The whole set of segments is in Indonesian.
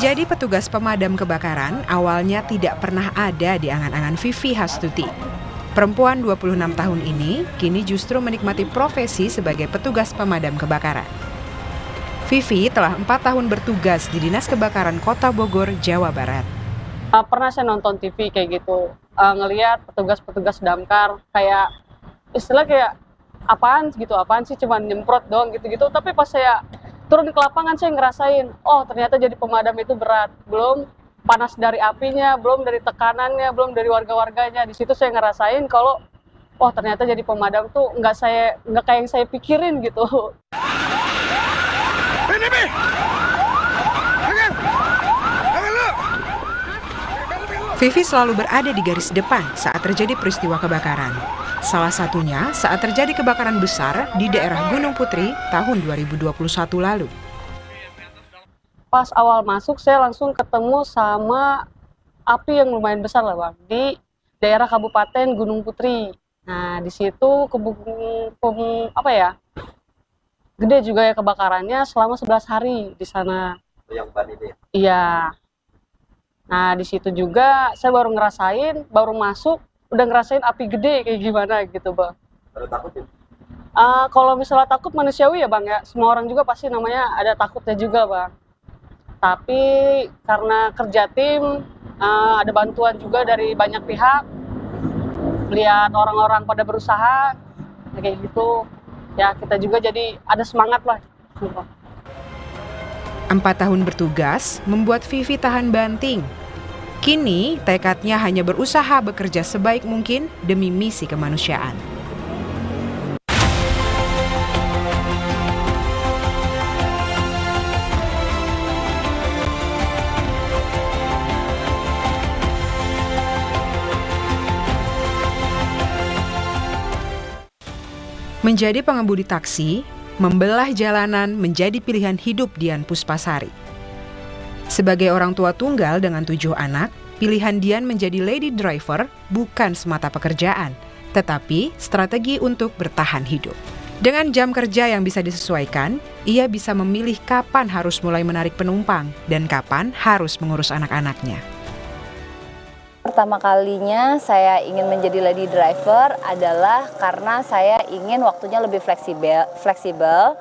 Menjadi petugas pemadam kebakaran awalnya tidak pernah ada di angan-angan Vivi Hastuti. Perempuan 26 tahun ini kini justru menikmati profesi sebagai petugas pemadam kebakaran. Vivi telah 4 tahun bertugas di Dinas Kebakaran Kota Bogor, Jawa Barat. Pernah saya nonton TV kayak gitu, ngelihat petugas-petugas damkar kayak istilah kayak apaan sih cuman nyemprot doang gitu-gitu, tapi pas saya turun ke lapangan saya ngerasain, oh ternyata jadi pemadam itu berat, belum panas dari apinya, belum dari tekanannya, belum dari warga-warganya. Di situ saya ngerasain kalau oh ternyata jadi pemadam tuh nggak kayak yang saya pikirin gitu. Vivi selalu berada di garis depan saat terjadi peristiwa kebakaran. Salah satunya saat terjadi kebakaran besar di daerah Gunung Putri tahun 2021 lalu. Pas awal masuk saya langsung ketemu sama api yang lumayan besar lah Bang, di daerah Kabupaten Gunung Putri. Nah di situ gede juga ya kebakarannya selama 11 hari di sana. Yang ban itu ya? Iya. Nah di situ juga saya baru masuk udah ngerasain api gede kayak gimana gitu Bang. Ada takut ya? Kalau misalnya takut manusiawi ya Bang ya, semua orang juga pasti namanya ada takutnya juga Bang. Tapi karena kerja tim, ada bantuan juga dari banyak pihak, lihat orang-orang pada berusaha kayak gitu, ya kita juga jadi ada semangat lah. 4 tahun bertugas membuat Vivi tahan banting. Kini tekadnya hanya berusaha bekerja sebaik mungkin demi misi kemanusiaan. Menjadi pengemudi taksi, membelah jalanan menjadi pilihan hidup Dian Puspasari. Sebagai orang tua tunggal dengan 7 anak, pilihan Dian menjadi lady driver bukan semata pekerjaan, tetapi strategi untuk bertahan hidup. Dengan jam kerja yang bisa disesuaikan, ia bisa memilih kapan harus mulai menarik penumpang dan kapan harus mengurus anak-anaknya. Pertama kalinya saya ingin menjadi lady driver adalah karena saya ingin waktunya lebih fleksibel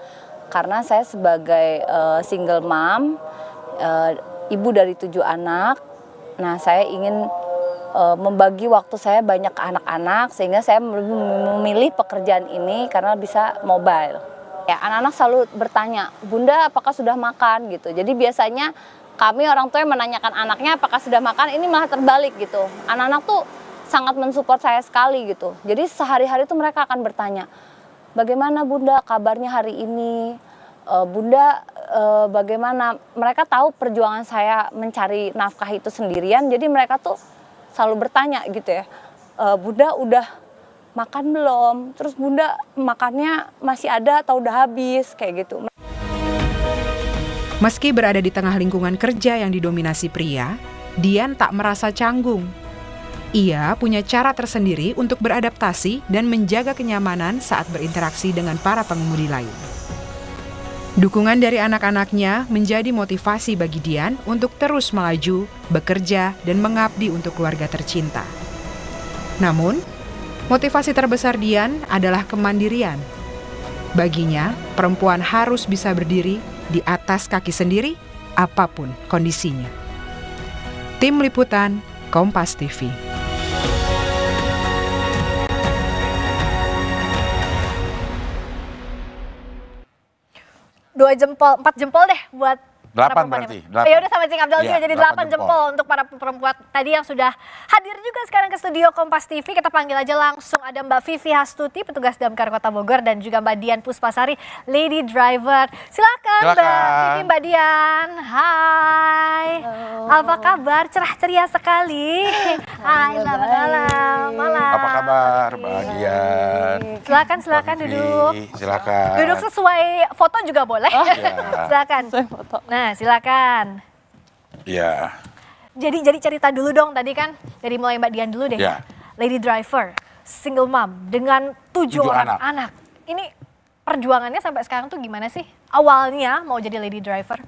karena saya sebagai single mom, ibu dari 7 anak. Nah, saya ingin membagi waktu saya banyak ke anak-anak sehingga saya memilih pekerjaan ini karena bisa mobile. Ya, anak-anak selalu bertanya, "Bunda, apakah sudah makan?" gitu. Jadi biasanya kami orang tua yang menanyakan anaknya apakah sudah makan, ini malah terbalik gitu. Anak-anak tuh sangat mensupport saya sekali gitu. Jadi sehari-hari tuh mereka akan bertanya, "Bagaimana Bunda kabarnya hari ini? Bunda bagaimana?" Mereka tahu perjuangan saya mencari nafkah itu sendirian, jadi mereka tuh selalu bertanya gitu ya, "Bunda udah makan belum? Terus Bunda makannya masih ada atau udah habis?" kayak gitu. Meski berada di tengah lingkungan kerja yang didominasi pria, Dian tak merasa canggung. Ia punya cara tersendiri untuk beradaptasi dan menjaga kenyamanan saat berinteraksi dengan para pengemudi lain. Dukungan dari anak-anaknya menjadi motivasi bagi Dian untuk terus melaju, bekerja, dan mengabdi untuk keluarga tercinta. Namun, motivasi terbesar Dian adalah kemandirian. Baginya, perempuan harus bisa berdiri di atas kaki sendiri, apapun kondisinya. Tim Liputan, Kompas TV. 4 jempol deh buat 8 berarti. Ya udah sama Cing Abdel juga jadi 8 jempol jempol untuk para perempuan tadi yang sudah hadir juga sekarang ke studio Kompas TV. Kita panggil aja langsung, ada Mbak Vivi Hastuti, petugas damkar Kota Bogor, dan juga Mbak Dian Puspasari, lady driver. Silakan. Mbak Vivi, Mbak Dian. Hai. Halo. Apa kabar? Cerah ceria sekali. Hai, selamat malam. Apa kabar Mbak Dian? Silakan duduk. Silakan. Duduk sesuai foto juga boleh. Silakan. Nah, silakan. Ya. Jadi cerita dulu dong tadi kan, dari mulai Mbak Dian dulu deh. Ya. Lady driver, single mom dengan 7 orang anak. Ini perjuangannya sampai sekarang tuh gimana sih? Awalnya mau jadi lady driver?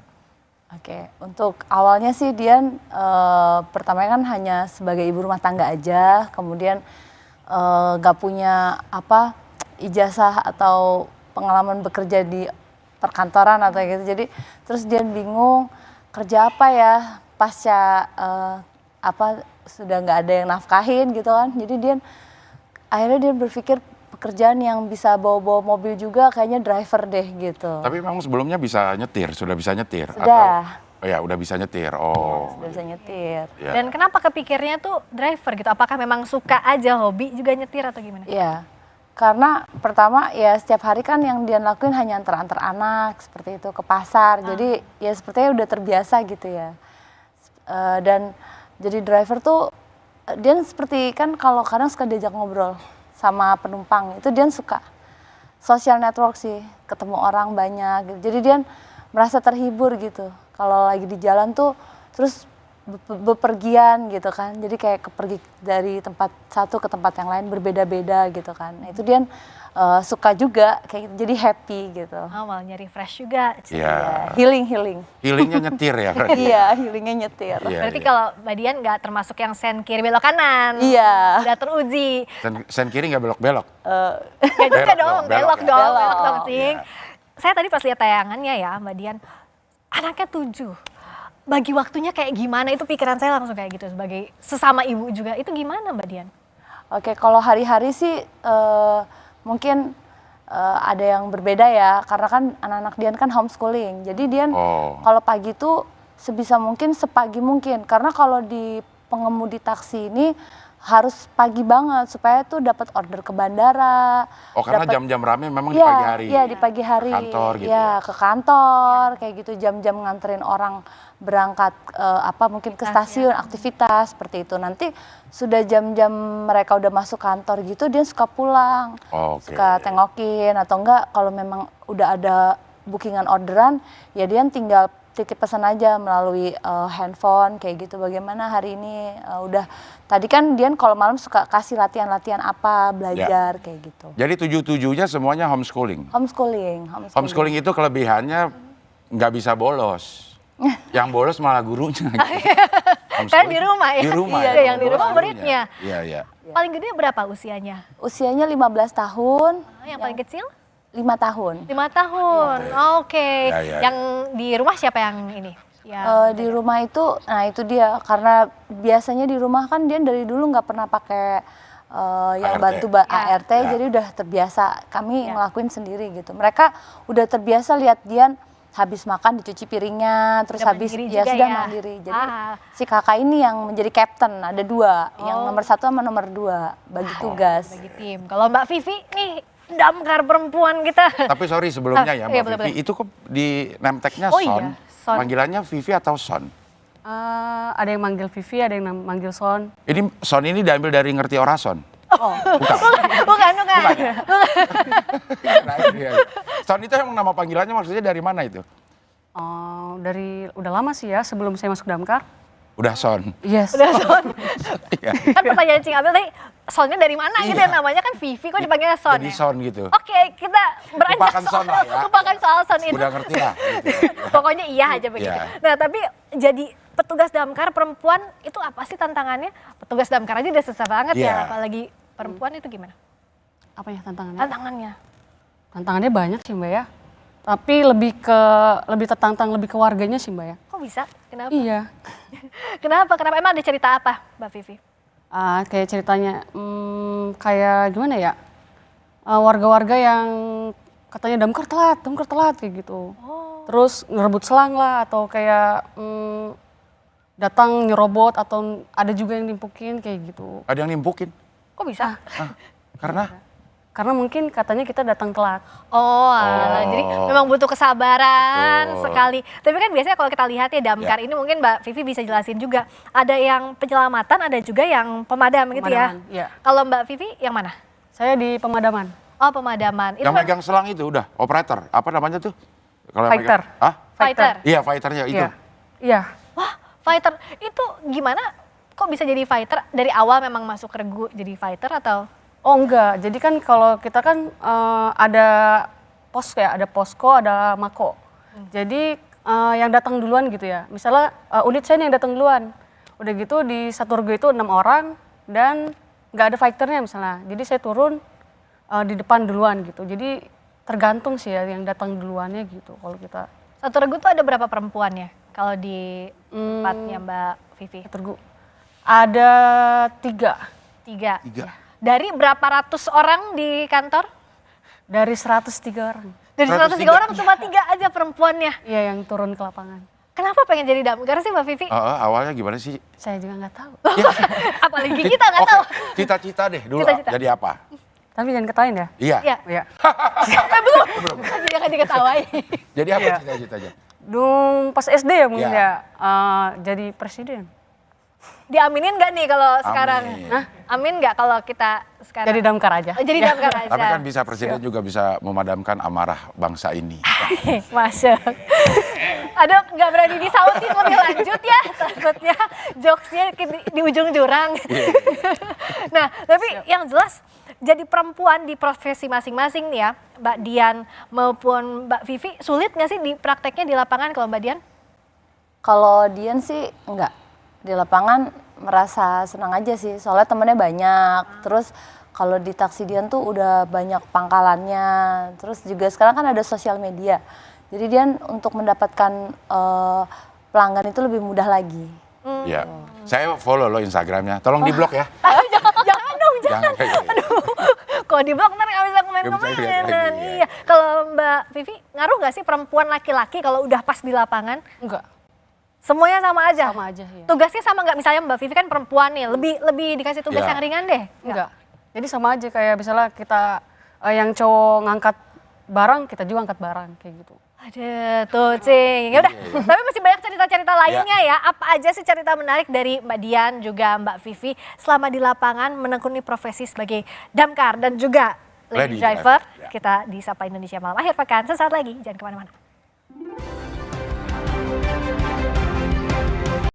Oke, untuk awalnya sih Dian pertamanya kan hanya sebagai ibu rumah tangga aja, kemudian gak punya ijazah atau pengalaman bekerja di perkantoran atau gitu. Jadi terus Dian bingung kerja apa ya pasca sudah nggak ada yang nafkahin gitu kan. Jadi akhirnya dia berpikir pekerjaan yang bisa bawa-bawa mobil juga kayaknya driver deh gitu. Tapi memang sebelumnya bisa nyetir, sudah bisa nyetir? Sudah. Atau, ya udah bisa nyetir, oh. Sudah bisa nyetir. Ya. Dan kenapa kepikirnya tuh driver gitu? Apakah memang suka aja hobi juga nyetir atau gimana? Iya, karena pertama ya setiap hari kan yang dia lakuin hanya antar-antar anak seperti itu ke pasar. Jadi ya sepertinya udah terbiasa gitu ya. Dan jadi driver tuh dia seperti kan kalau kadang suka diajak ngobrol sama penumpang, itu dia suka social network sih, ketemu orang banyak gitu. Jadi dia merasa terhibur gitu kalau lagi di jalan tuh terus bepergian gitu kan. Jadi kayak pergi dari tempat satu ke tempat yang lain berbeda-beda gitu kan. Nah, itu dia suka juga kayak gitu, jadi happy gitu. Awalnya refresh juga. Iya. Healing. Healingnya nyetir ya berarti? Iya, healingnya nyetir. Iya, Berarti iya. kalau Mbak Dian nggak termasuk yang sen kiri belok kanan. Iya. Udah teruji. Sen kiri nggak belok-belok? Ya juga Belok dong, dong, belok belok ya. dong, Belok. belok dong, Cing. Iya. Saya tadi pas lihat tayangannya ya, Mbak Dian, anaknya 7. Bagi waktunya kayak gimana, itu pikiran saya langsung kayak gitu, sebagai sesama ibu juga. Itu gimana Mbak Dian? Oke, kalau hari-hari sih mungkin ada yang berbeda ya, karena kan anak-anak Dian kan homeschooling. Jadi Dian kalau pagi tuh sebisa mungkin sepagi mungkin, karena kalau di pengemudi taksi ini harus pagi banget supaya tuh dapat order ke bandara. Oh karena dapet- jam-jam rame memang di Iya, pagi hari? Iya, di pagi hari. Ke kantor gitu Iya, ya? ke kantor kayak gitu, jam-jam nganterin orang berangkat mungkin ke stasiun, aktivitas seperti itu. Nanti sudah jam-jam mereka udah masuk kantor gitu, dia suka pulang. Oke. Suka tengokin atau enggak kalau memang udah ada bookingan orderan, ya dia tinggal titip pesan aja melalui handphone kayak gitu. Bagaimana hari ini tadi kan Dian kalau malam suka kasih latihan-latihan apa, belajar kayak gitu. Jadi 7-7-nya semuanya homeschooling? Homeschooling. Homeschooling itu kelebihannya nggak bisa bolos. Yang bolos malah gurunya. Gitu. Kan di rumah ya? Di rumah Iya, ya, yang di bolos rumah gurunya. muridnya. Iya. Paling gede berapa usianya? Usianya 15 tahun. Yang paling kecil? 5 tahun. 5 tahun. Oke. Ya. Yang di rumah siapa yang ini? Di rumah itu, nah itu dia, karena biasanya di rumah kan dia dari dulu nggak pernah pakai yang ART. bantu ART, jadi udah terbiasa kami ngelakuin sendiri gitu. Mereka udah terbiasa lihat Dian habis makan dicuci piringnya, terus Udah habis mandiri ya juga sudah ya? mandiri. Jadi Ah. si kakak ini yang menjadi kapten, ada 2, yang nomor 1 sama nomor 2 bagi tugas. Bagi tim. Kalau Mbak Vivi nih damkar perempuan kita. Tapi sorry sebelumnya ya iya, Mbak boleh, Vivi, itu kok di name-tag-nya Oh Son? iya, Son. Panggilannya Vivi atau Son? Ada yang manggil Vivi, ada yang manggil Son. Ini Son ini diambil dari ngerti orason? Bukan. Iya. Son itu emang nama panggilannya maksudnya dari mana itu? Dari udah lama sih ya, sebelum saya masuk Damkar. Udah Son. Yes. Udah Son. Iya. Kan pertanyaan Cing Abel tadi, Sonnya dari mana gitu ya, namanya kan Vivi, kok dipanggilnya Son Jadi ya? Son gitu. Oke, kita beranjak Lupakan Son lah ya. lupakan soal Son itu. Udah ngerti lah. Gitu. Pokoknya iya aja begitu. Iya. Nah, tapi jadi petugas damkar perempuan itu apa sih tantangannya? Petugas damkar aja udah susah banget Iya. ya, apalagi perempuan itu gimana? Apa ya tantangannya? Tantangannya. Tantangannya banyak sih Mbak ya. Tapi lebih tertantang lebih ke warganya sih Mbak ya. Kok bisa? Kenapa? Iya. Kenapa? Emang ada cerita apa, Mbak Vivi? Kayak ceritanya, kayak gimana ya? Warga-warga yang katanya damkar telat kayak gitu. Terus ngerebut selang lah atau kayak datang nyerobot atau ada juga yang nimpukin kayak gitu. Ada yang nimpukin? Kok bisa? Karena mungkin katanya kita datang telat. Jadi memang butuh kesabaran Betul. sekali. Tapi kan biasanya kalau kita lihat ya damkar ini mungkin Mbak Vivi bisa jelasin juga. Ada yang penyelamatan, ada juga yang pemadam gitu ya. Pemadaman, iya. Kalau Mbak Vivi yang mana? Saya di pemadaman. Oh, pemadaman. Yang megang selang itu udah operator. Apa namanya tuh? Kalau yang Fighter. megang- Hah? fighter. Iya, fighternya itu. Iya. Wah, fighter. Itu gimana? Kok bisa jadi fighter? Dari awal memang masuk regu jadi fighter atau? Oh enggak, jadi kan kalau kita kan ada pos ya, ada posko, ada mako. Jadi yang datang duluan gitu ya. Misalnya unit saya nih yang datang duluan. Udah gitu di satu regu itu 6 orang dan nggak ada fighternya misalnya. Jadi saya turun di depan duluan gitu. Jadi tergantung sih ya yang datang duluannya gitu kalau kita. Satu regu tuh ada berapa perempuannya kalau di tempatnya Mbak Vivi? Satu regu. Ada 3. 3. Tiga. Dari berapa ratus orang di kantor? Dari 103 orang. Dari 103 orang cuma 3 aja perempuannya. Iya yang turun ke lapangan. Kenapa pengen jadi damkar sih Mbak Vivi? Awalnya gimana sih? Saya juga nggak tahu. Apalagi kita nggak Oke, tahu. cita-cita deh dulu. Cita-cita. Jadi apa? Tapi jangan ketahuin ya. Iya. Iya. Iya. Belum. Jangan diketawain. Jadi apa Iya. cita-citanya? Dung pas SD ya mungkin Iya. ya. Jadi presiden. Diaminin nggak nih kalau sekarang? Amin. Hah? Amin nggak kalau kita sekarang? Jadi damkar aja. Oh, jadi damkar aja. Tapi kan bisa presiden juga bisa memadamkan amarah bangsa ini. Masuk. Aduh, nggak berani disautin lebih lanjut ya. Takutnya jokesnya di ujung jurang. Nah, tapi yang jelas jadi perempuan di profesi masing-masing nih ya, Mbak Dian maupun Mbak Vivi, sulit nggak sih di prakteknya di lapangan kalau Mbak Dian? Kalau Dian sih enggak. Di lapangan merasa senang aja sih, soalnya temennya banyak. Terus kalau di taksi Dian tuh udah banyak pangkalannya. Terus juga sekarang kan ada sosial media. Jadi Dian untuk mendapatkan pelanggan itu lebih mudah lagi. Ya, saya follow lo Instagramnya. Tolong di blok ya. Jangan dong, jangan. Aduh, kalau di blog ntar nggak bisa Nggak bisa komen-komen. lihat lagi, ya. Iya. Kalau Mbak Vivi, ngaruh nggak sih perempuan laki-laki kalau udah pas di lapangan? Enggak. Semuanya sama aja? Sama aja ya. Tugasnya sama nggak? Misalnya Mbak Vivi kan perempuan nih, lebih dikasih tugas Ya. yang ringan deh? Enggak. Jadi sama aja kayak misalnya kita yang cowok ngangkat barang, kita juga angkat barang kayak gitu. Aduh, tuh Cing. Ya udah, tapi masih banyak cerita-cerita lainnya ya. Apa aja sih cerita menarik dari Mbak Dian juga Mbak Vivi selama di lapangan menekuni profesi sebagai damkar dan juga lady Lady driver. driver, ya. Kita di Sapa Indonesia Malam Akhir Pekan. Sesaat lagi, jangan kemana-mana.